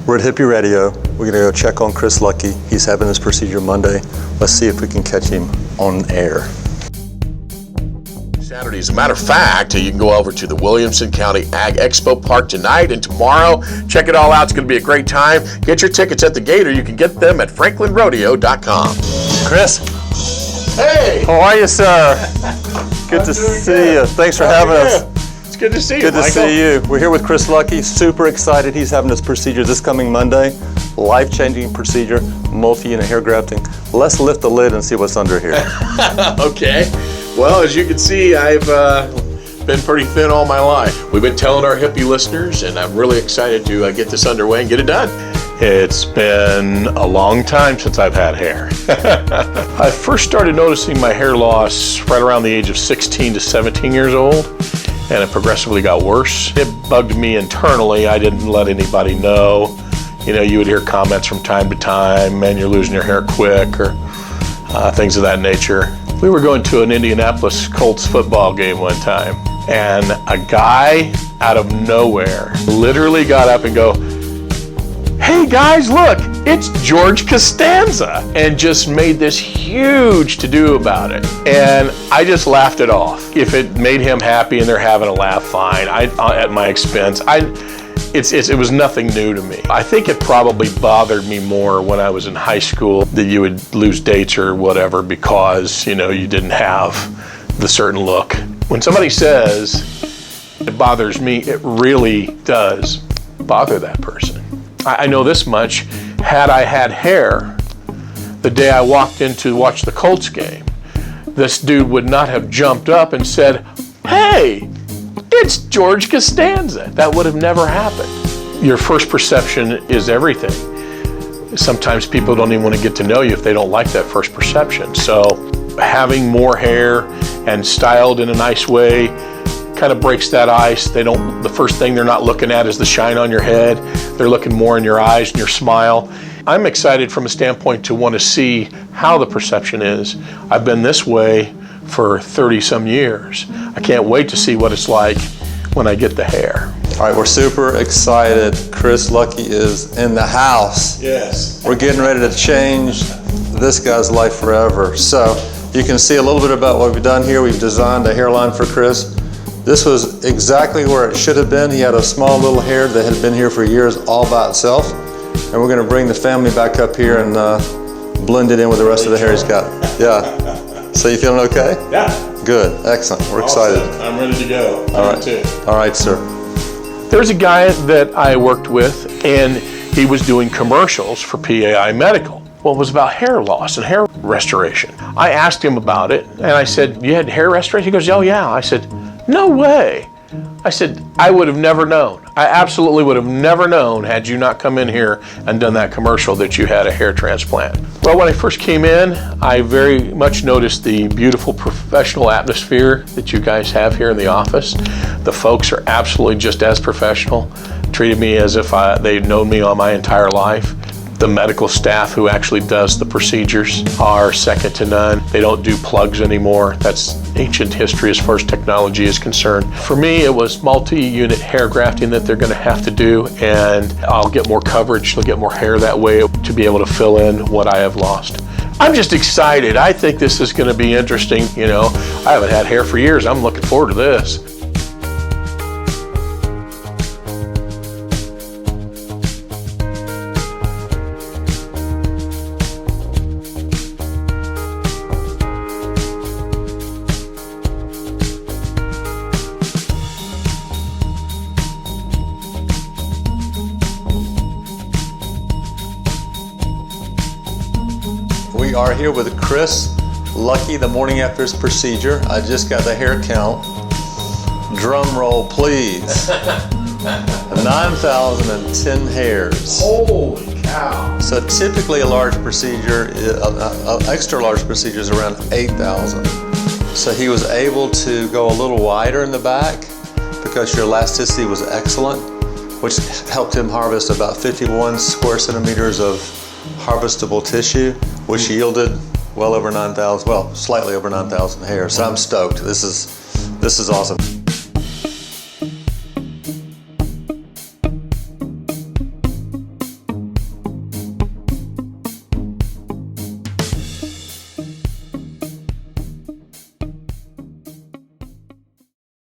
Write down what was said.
We're at Hippie Radio. We're gonna go check on Chris Lucky. He's having his procedure Monday. Let's see if we can catch him on air. Saturday. As a matter of fact, you can go over to the Williamson County Ag Expo Park tonight and tomorrow. Check it all out. It's going to be a great time. Get your tickets at the gate, or you can get them at franklinrodeo.com. Chris. Hey! How are you, sir? Good to see you. Thanks for having us. It's good to see you, Good to Michael. see you. We're here with Chris Lucky. Super excited. He's having his procedure this coming Monday. Life-changing procedure, multi-unit hair grafting. Let's lift the lid and see what's under here. Okay. Well, as you can see, I've been pretty thin all my life. We've been telling our Hippie listeners, and I'm really excited to get this underway and get it done. It's been a long time since I've had hair. I first started noticing my hair loss right around the age of 16 to 17 years old, and it progressively got worse. It bugged me internally. I didn't let anybody know. You know, you would hear comments from time to time, man, you're losing your hair quick, or things of that nature. We were going to an Indianapolis Colts football game one time, and a guy out of nowhere literally got up and go, "Hey guys, look, it's George Costanza," and just made this huge to-do about it. And I just laughed it off. If it made him happy and they're having a laugh, fine. At my expense. It was nothing new to me. I think it probably bothered me more when I was in high school that you would lose dates or whatever because, you know, you didn't have the certain look. When somebody says it bothers me, it really does bother that person. I know this much. Had I had hair the day I walked in to watch the Colts game, this dude would not have jumped up and said, "Hey, it's George Costanza." That would have never happened. Your first perception is everything. Sometimes people don't even want to get to know you if they don't like that first perception. So having more hair and styled in a nice way kind of breaks that ice. The first thing they're not looking at is the shine on your head. They're looking more in your eyes and your smile. I'm excited from a standpoint to want to see how the perception is. I've been this way for 30 some years. I can't wait to see what it's like when I get the hair. All right, we're super excited. Chris Lucky is in the house. Yes. We're getting ready to change this guy's life forever. So you can see a little bit about what we've done here. We've designed a hairline for Chris. This was exactly where it should have been. He had a small little hair that had been here for years all by itself. And we're gonna bring the family back up here and blend it in with the rest of the hair he's got. Yeah. So you feeling okay? Yeah. Good, excellent. We're excited. I'm ready to go. All right. All right, sir. There's a guy that I worked with, and he was doing commercials for PAI Medical. Well, it was about hair loss and hair restoration. I asked him about it, and I said, "You had hair restoration?" He goes, "Oh yeah." I said, "No way." I said, "I would have never known. I absolutely would have never known had you not come in here and done that commercial that you had a hair transplant." Well, when I first came in, I very much noticed the beautiful professional atmosphere that you guys have here in the office. The folks are absolutely just as professional, treated me as if they'd known me all my entire life. The medical staff who actually does the procedures are second to none. They don't do plugs anymore. That's ancient history as far as technology is concerned. For me, it was multi-unit hair grafting that they're gonna have to do, and I'll get more coverage, they'll get more hair that way to be able to fill in what I have lost. I'm just excited. I think this is gonna be interesting. You know, I haven't had hair for years. I'm looking forward to this. We are here with Chris Lucky the morning after his procedure. I just got the hair count. Drum roll, please. 9,010 hairs. Holy cow. So typically a large procedure, extra large procedure is around 8,000. So he was able to go a little wider in the back because your elasticity was excellent, which helped him harvest about 51 square centimeters of harvestable tissue, which yielded well over 9,000, well, slightly over 9,000 hairs. So I'm stoked. This is awesome.